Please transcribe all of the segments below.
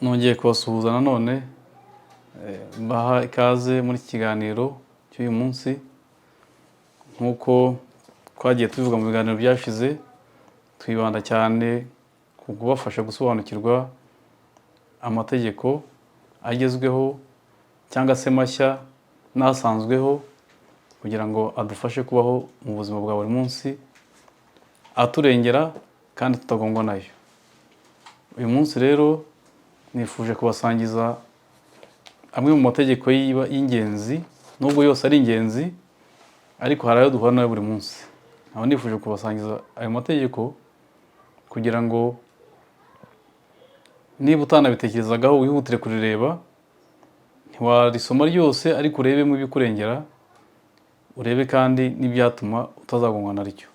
nongeye kubasuhuza nanone mbaha ikaze muri iki kiganiro cy'uyu munsi. Nk'uko twagiye tubivuga mu biganiro byashize, twibanda cyane ku kubafasha gusobanukirwa amategeko agezweho cyangwa se mashya n'asanzweho kugira ngo adufashe kubaho mu buzima bwa buri munsi aturengera kandi tutagongwa nayo. Uyu munsi rero nifuje kubasangiza amwe mu mategeko y'ingenzi, nubwo yose ari ingenzi ariko hari ayo duhura nayo buri munsi. Aho nifuje kubasangiza ayo mategeko kugira ngo niba utanabitekerezagaho wihutire kurireba, ntiwarisoma ryose ariko urebemo ibikurengera, urebe kandi n'ibyatuma utazagongwa naryo.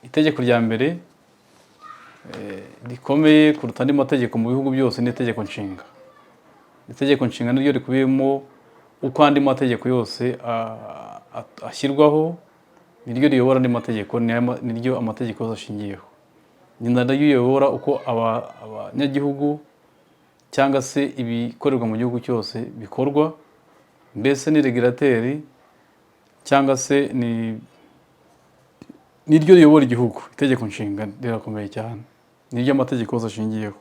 Itegeko rya mbere rikomeye kuruta andi mategeko mu bihugu byose ni itegeko nshinga. Itegeko nshinga niryo rikubiyemo uko andi mategeko yose ashyirwaho, niryo riyobora andi mategeko, niryo amategeko yose ashingiyeho. Ni naryo riyobora uko abanyagihugu cyangwa se ibikorerwa mu gihugu cyose bikorwa, mbese ni regirateri cyangwa se niryo riyobora igihugu. Itegeko nshinga rirakomeye cyane, niryo amategeko yose ashingiyeho.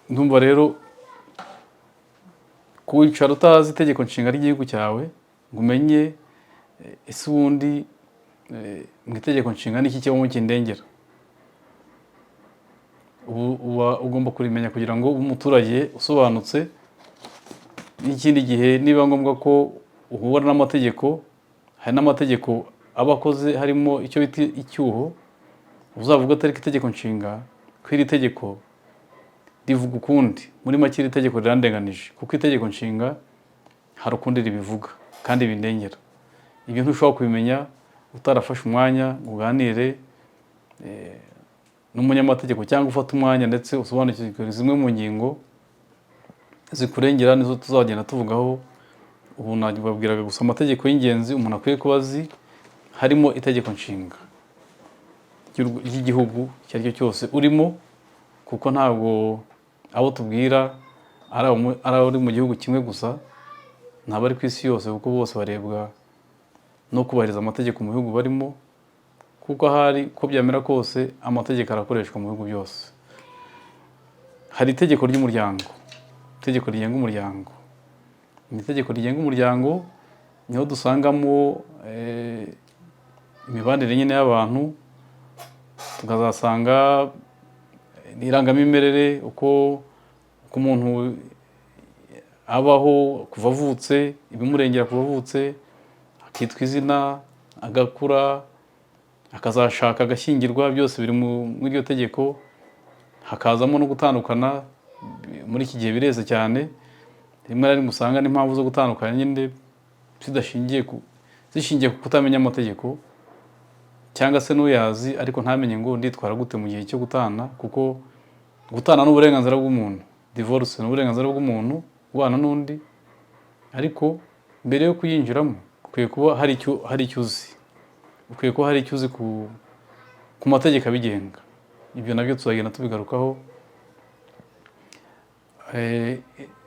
Ndumva rero kwicara utazi itegeko nshinga ry'igihugu cyawe ngo umenye ese ubundi mu itegeko nshinga n'iki kibamo kindengera, uba ugomba kurimenya kugira ngo ube umuturage usobanutse. N'ikindi gihe niba ngombwa ko uhura n'amategeko, hari n'amategeko aba akoze harimo icyo bita icyuho, uzavuga atari itegeko nshinga ko iri tegeko rivuga ukundi. Muri make iri tegeko rirandenganije kuko itegeko nshinga hari ukundi ribivuga kandi bindengera. Ibyo ntushobora kubimenya utarafashe umwanya ngo uganire n'umunyamategeko cyangwa ufate umwanya ndetse usobanukirwe zimwe mu ngingo zikurengera, nizo tuzagenda tuvugaho. Ubu nababwiraga gusa amategeko y'ingenzi umuntu akwiye kuba azi, harimo itegeko nshinga ry'igihugu icyo ari cyo cyose urimo, kuko ntabwo abo tubwira ari abari mu gihugu kimwe gusa, ntabwo ari ku isi yose, kuko bose barebwa no kubahiriza amategeko mu bihugu barimo, kuko ahari uko byamera kose amategeko arakoreshwa mu bihugu byose. Hari itegeko ry'umuryango, itegeko rigenga umuryango. Ni itegeko rigenga umuryango, niho dusangamo imibanire nyine y'abantu, tukazasanga n'irangamimerere, uko umuntu abaho kuva avutse, ibimurengera kuva avutse, akitwa izina, agakura, akazashaka, agashyingirwa, byose biri muri iryo tegeko. Hakazamo no gutandukana, muri iki gihe bireze cyane, rimwe na rimwe usanga n'impamvu zo gutandukana nyine zishingiye ku kutamenya amategeko, cyangwa se n'uyazi ariko ntamenye ngo nditwara gute mu gihe cyo gutana, kuko gutana ni uburenganzira bw'umuntu. Divorce ni uburenganzira bw'umuntu ubana n'undi, ariko mbere yo kuyinjiramo ukwiye kuba hari icyo uzi, ukwiye kuba hari icyo uzi ku mategeko abigenga. Ibyo nabyo tuzagenda tubigarukaho.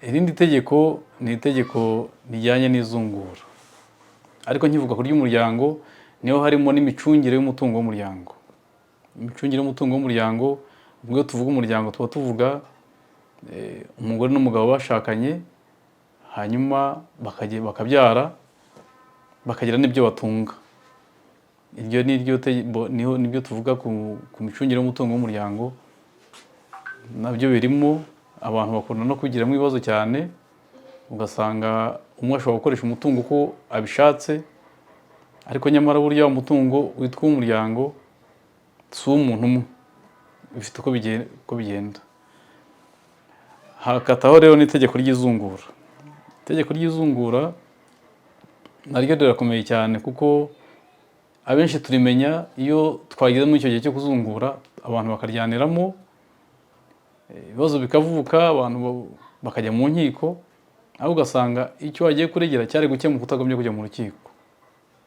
Irindi tegeko ni itegeko rijyanye n'izungura, ariko nkivuga ku ry'umuryango niho harimo n'imicungire y'umutungo w'umuryango. Imicungire y'umutungo w'umuryango, ubwo tuvuga umuryango tuba tuvuga umugore n'umugabo bashakanye, hanyuma bakabyara, bakagira n'ibyo batunga. Iryo nibyo tuvuga ku micungire y'umutungo w'umuryango. Nabyo birimo, abantu bakunda no kubigiramo ibibazo cyane, ugasanga umwe ashobora gukoresha umutungo uko abishatse, ariko nyamara burya umutungo witwa uw'umuryango si uw'umuntu umwe, bifite uko bigenda. Hakataho rero n'itegeko ry'izungura. Itegeko ry'izungura naryo rirakomeye cyane, kuko abenshi turimenya iyo twageze muri icyo gihe cyo kuzungura, abantu bakaryaniramo, ibibazo bikavuka, abantu bakajya mu nkiko, aho ugasanga icyo wagiye kuregera cyari gukemuka utagombye kujya mu rukiko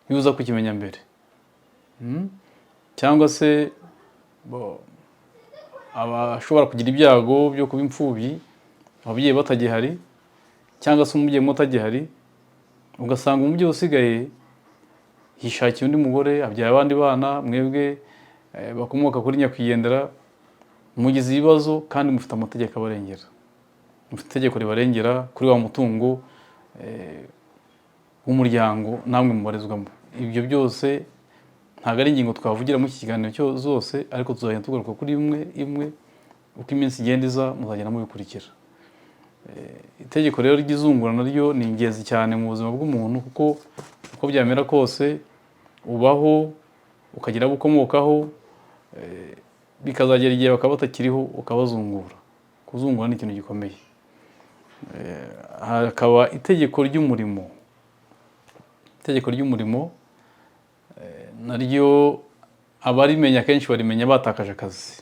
iyo uza kukimenya mbere. Cyangwa se abashobora kugira ibyago byo kuba imfubyi, ababyeyi batagihari cyangwa se umubyeyi umwe atagihari, ugasanga umubyeyi usigaye yishakiye undi mugore, abyaye abandi bana, mwebwe bakomoka kuri nyakwigendera mugize ibibazo kandi mufite amategeko abarengera, mufite itegeko ribarengera kuri wa mutungo w'umuryango namwe mubarizwamo. Ibyo byose ntabwo ari ingingo twavugira muri iki kiganiro zose, ariko tuzagenda tugaruka kuri imwe uko iminsi igenda iza muzagenda mubikurikira. Itegeko rero ry'izungura naryo ni ingenzi cyane mu buzima bw'umuntu, kuko uko byamera kose ubaho ukagira abo ukomokaho, bikazagera igihe bakaba batakiriho ukabazungura. Kuzungura ni ikintu gikomeye. Hakaba itegeko ry'umurimo. Itegeko ry'umurimo naryo abarimenya kenshi barimenya batakaje akazi,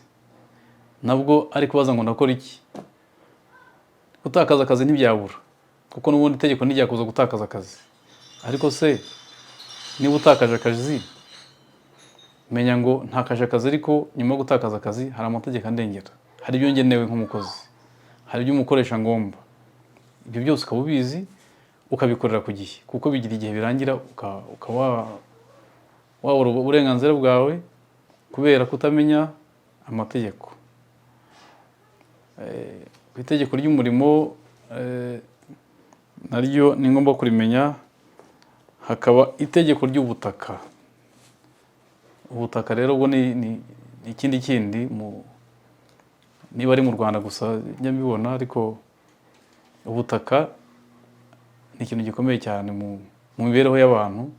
nabwo ari kubaza ngo ndakora iki. Gutakaza akazi ntibyabura, kuko n'ubundi itegeko ntiryakuza gutakaza akazi. Ariko se niba utakaje akazi, menya ngo ntakaje akazi, ariko nyuma yo gutakaza akazi hari amategeko andengera, hari ibyo ngenewe nk'umukozi, hari ibyo umukoresha ngomba. Ibyo byose ukaba ubizi ukabikorera ku gihe, kuko bigira igihe birangira ukaba wabura uburenganzira bwawe kubera kutamenya amategeko. Itegeko ry'umurimo naryo ni ngombwa kurimenya. Hakaba itegeko ry'ubutaka. Ubutaka rero ubwo ni ikindi niba ari mu Rwanda gusa njya mbibona, ariko ubutaka ni ikintu gikomeye cyane mu mibereho y'abantu.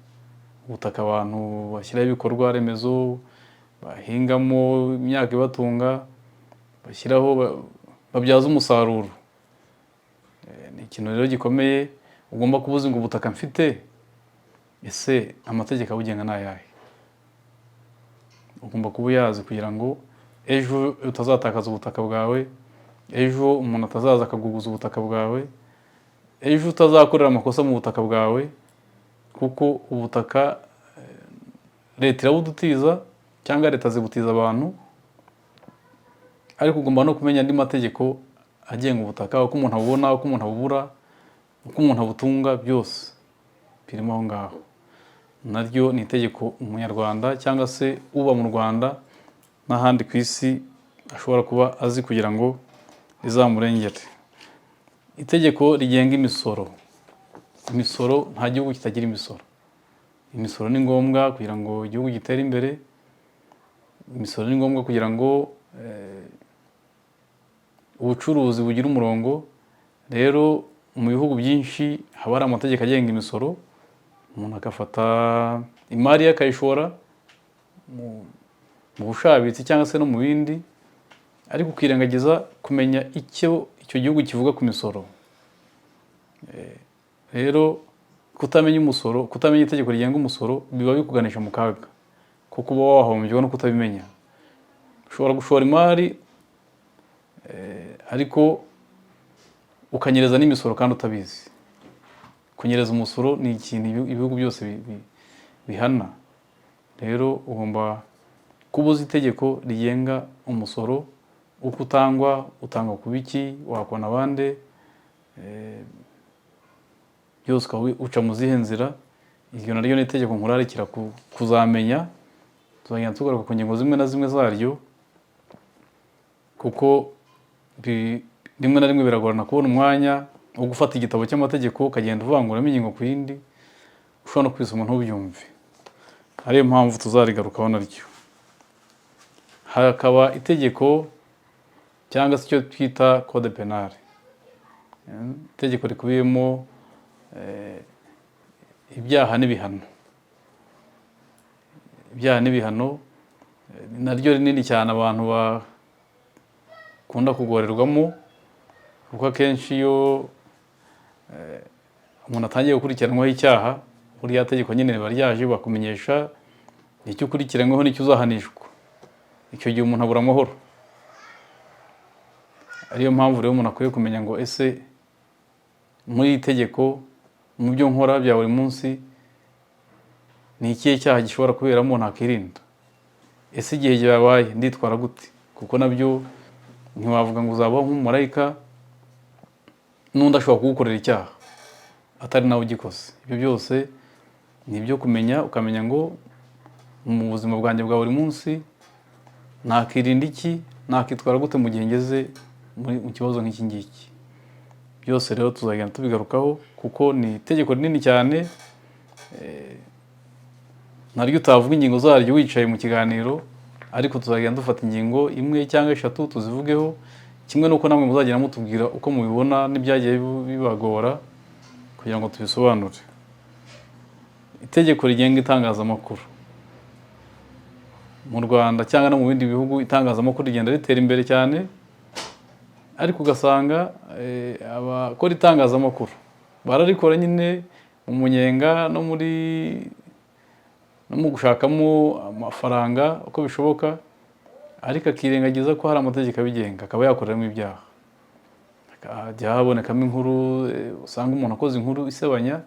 Ubutaka abantu bashyiraho ibikorwa remezo, bahingamo imyaka ibatunga, babyaza umusaruro. Ni ikintu rero gikomeye ugomba kuba uzi ngo ubutaka mfite, ese amategeko abugenga ni ayahe? Ugomba kuba uyazi kugira ngo ejo utazatakaza ubutaka bwawe, ejo umuntu atazaza akaguguza ubutaka bwawe, ejo utazakorera amakosa mu butaka bwawe, kuko ubutaka leta irabudutiza cyangwa leta zibutiza abantu. Ariko ugomba no kumenya andi mategeko agenga ubutaka, uko umuntu abubona, uko umuntu abubura, uko umuntu abutunga, byose birimo aho ngaho. Naryo ni itegeko umunyarwanda cyangwa se uba mu Rwanda n'ahandi ku isi ashobora kuba azi kugira ngo rizamurengere. Itegeko rigenga imisoro. Imisoro, nta gihugu kitagira imisoro. Imisoro ni ngombwa kugira ngo igihugu gitere imbere. Imisoro ni ngombwa kugira ngo ubucuruzi bugira umurongo. Rero mu bihugu byinshi haba hari amategeko agenga imisoro. Umuntu agafata imari ye akayishora mu bushabitsi cyangwa se no mu bindi, ariko ukirengagiza kumenya icyo gihugu kivuga ku misoro. Rero kutamenya umusoro, kutamenya itegeko rigenga umusoro biba bikuganisha mu kaga, kuko uba wahombye no kutabimenya. Ushobora gushora imari ariko ukanyereza n'imisoro kandi utabizi. Kunyereza umusoro ni ikintu ibihugu byose bihana. Rero ugomba kuba uzi itegeko rigenga umusoro, uko utangwa ku biki, wakona abande, byose uca mu zihe nzira. Iryo naryo ni itegeko nkurarikira kuzamenya. Tuzagenda tugaruka ku ngingo zimwe na zimwe zaryo, kuko rimwe na rimwe biragorana kubona umwanya wo gufata igitabo cy'amategeko ukagenda uvanguramo ingingo ku yindi, ushobora no kwisoma ntubyumve. Ariyo mpamvu tuzarigarukaho naryo. Hakaba itegeko cyangwa se icyo twita code penale. Itegeko rikubiyemo ibyaha n'ibihano. Ibyaha n'ibihano naryo rinini cyane abantu bakunda kugorerwamo, kuko akenshi iyo umuntu atangiye gukurikiranwaho icyaha, buriya tegeko nyine riba ryaje bakumenyesha icyo ukurikiranyweho n'icyo uzahanishwa. Icyo gihe umuntu abura amahoro. Ariyo mpamvu rero umuntu akwiye kumenya ngo ese muri iri tegeko, mu byo nkora bya buri munsi, ni ikihe cyaha gishobora kuberamo nakirinda? Ese igihe cyabaye nditwara gute? Kuko nabyo ntiwavuga ngo uzabaho nk'umumarayika n'undi ashobora kugukorera icyaha atari nawe ugikoze. Ibyo byose ni ibyo kumenya, ukamenya ngo mu buzima bwanjye bwa buri munsi nakirinda iki, nakitwara gute mu gihe ngeze mu kibazo nk'iki ngiki. Byose rero tuzagenda tubigarukaho kuko ni itegeko rinini cyane, naryo utavuga ingingo zaryo wicaye mu kiganiro, ariko tuzagenda dufata ingingo imwe cyangwa eshatu tuzivugeho, kimwe n'uko namwe muzagenda mutubwira uko mubibona n'ibyagiye bibagora kugira ngo tubisobanure. Itegeko rigenga itangazamakuru mu Rwanda cyangwa no mu bindi bihugu, itangazamakuru rigenda ritera imbere cyane, ariko ugasanga abakora itangazamakuru bararikora nyine mu munyenga no mu gushakamo amafaranga uko bishoboka, ariko akirengagiza ko hari amategeko abigenga, akaba yakoreramo ibyaha. Hajya habonekamo inkuru, usanga umuntu akoze inkuru isebanya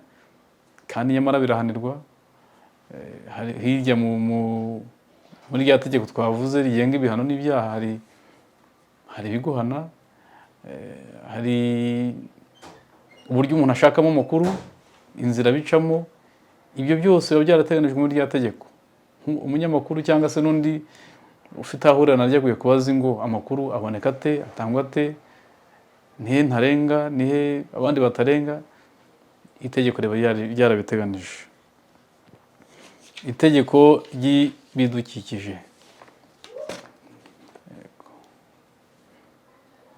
kandi nyamara birahanirwa. Hirya muri rya tegeko twavuze rigenga ibihano n'ibyaha hari ibiguhana, hari uburyo umuntu ashakamo amakuru, inzira bicamo. Ibyo byose biba byarateganijwe muri rya tegeko. Umunyamakuru cyangwa se n'undi ufite aho ahurira naryo akwiye kubaza ngo amakuru aboneka ate, atangwa ate, nihe ntarenga, nihe abandi batarenga. Itegeko riba ryarabiteganije. Itegeko ry'ibidukikije.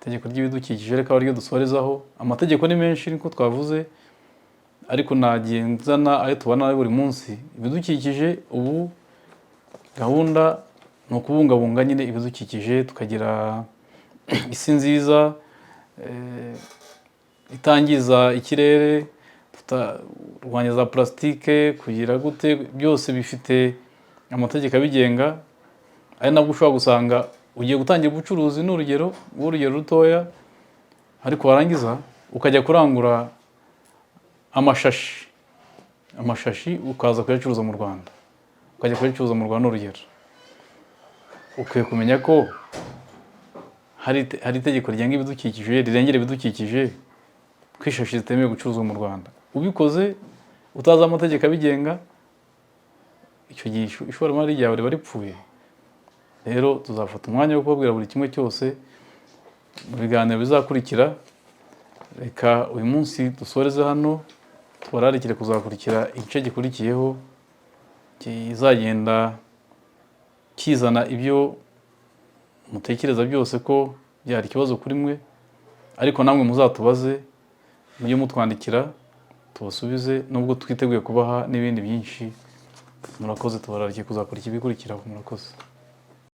Itegeko ry'ibidukikije reka ariryo dusorezaho. Amategeko ni menshi niko twavuze, ariko nagenzana ayo tubona buri munsi. Ibidukikije ubu gahunda ni ukubungabunga nyine ibidukikije, tukagira isi nziza itangiza ikirere, tutarwanya za plastique, kugira gute, byose bifite amategeko abigenga. Ari nabwo ushobora gusanga ugiye gutangira ubucuruzi n'urugero rutoya, ariko warangiza ukajya kurangura amashashi ukaza kuyacuruza mu Rwanda, ukajya kuyacuruza mu Rwanda n'urugero. Ukwiye kumenya ko hari itegeko rigenga ibidukikije, rirengera ibidukikije, ko ishashi zitemewe gucuruzwa mu Rwanda. Ubikoze utazi amategeko abigenga, icyo gihe ishoramari ryawe riba ripfuye. Rero tuzafata umwanya wo kubabwira buri kimwe cyose mu biganiro bizakurikira. Reka uyu munsi dusoreze hano, tubararikire kuzakurikira igice gikurikiyeho kizagenda kizana ibyo mutekereza byose ko byari ikibazo kuri mwe, ariko namwe muzatubaze, mujye mutwandikira tubasubize, nubwo twiteguye kubaha n'ibindi byinshi. Murakoze, tubararikiye kuzakurikira ibikurikiraho. Murakoze.